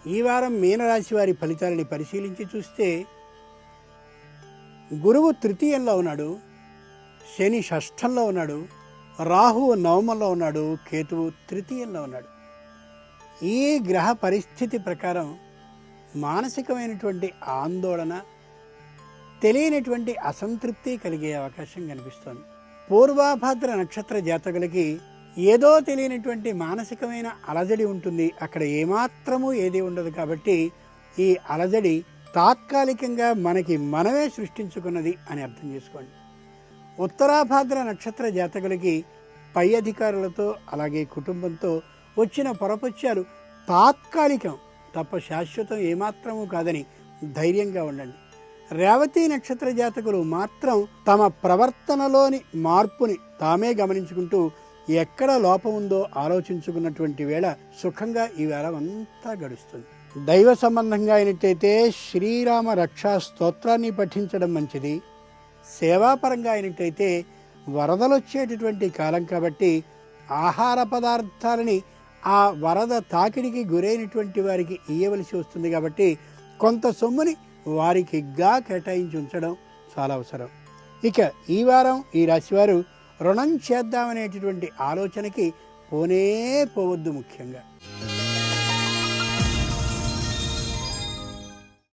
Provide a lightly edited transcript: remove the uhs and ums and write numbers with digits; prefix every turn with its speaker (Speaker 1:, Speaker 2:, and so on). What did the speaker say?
Speaker 1: ఈ వారం మీనరాశి వారి ఫలితాలని పరిశీలించి చూస్తే గురువు తృతీయంలో ఉన్నాడు, శని షష్ఠంలో ఉన్నాడు, రాహువు నవమంలో ఉన్నాడు, కేతువు తృతీయంలో ఉన్నాడు. ఈ గ్రహ పరిస్థితి ప్రకారం మానసికమైనటువంటి ఆందోళన, తెలియనటువంటి అసంతృప్తి కలిగే అవకాశం కనిపిస్తోంది. పూర్వాభాద్ర నక్షత్ర జాతకులకి ఏదో తెలియనటువంటి మానసికమైన అలజడి ఉంటుంది. అక్కడ ఏమాత్రమూ ఏది ఉండదు. కాబట్టి ఈ అలజడి తాత్కాలికంగా మనమే సృష్టించుకున్నది అని అర్థం చేసుకోండి. ఉత్తరాభాద్ర నక్షత్ర జాతకులకి పై అధికారులతో అలాగే కుటుంబంతో వచ్చిన పొరపచ్చాలు తాత్కాలికం తప్ప శాశ్వతం ఏమాత్రమూ కాదని ధైర్యంగా ఉండండి. రేవతి నక్షత్ర జాతకులు మాత్రం తమ ప్రవర్తనలోని మార్పుని తామే గమనించుకుంటూ ఎక్కడ లోపం ఉందో ఆలోచించుకున్నటువంటి వేళ సుఖంగా ఈ వారం అంతా గడుస్తుంది. దైవ సంబంధంగా అయినట్టయితే శ్రీరామ రక్షా స్తోత్రాన్ని పఠించడం మంచిది. సేవాపరంగా అయినట్టయితే వరదలొచ్చేటటువంటి కాలం కాబట్టి ఆహార పదార్థాలని ఆ వరద తాకిడికి గురైనటువంటి వారికి ఇయ్యవలసి వస్తుంది. కాబట్టి కొంత సొమ్ముని వారికిగా కేటాయించి ఉంచడం చాలా అవసరం. ఇక ఈ వారం ఈ రాశివారు రుణం చేద్దామనేటటువంటి ఆలోచనకి పోవద్దు. ముఖ్యంగా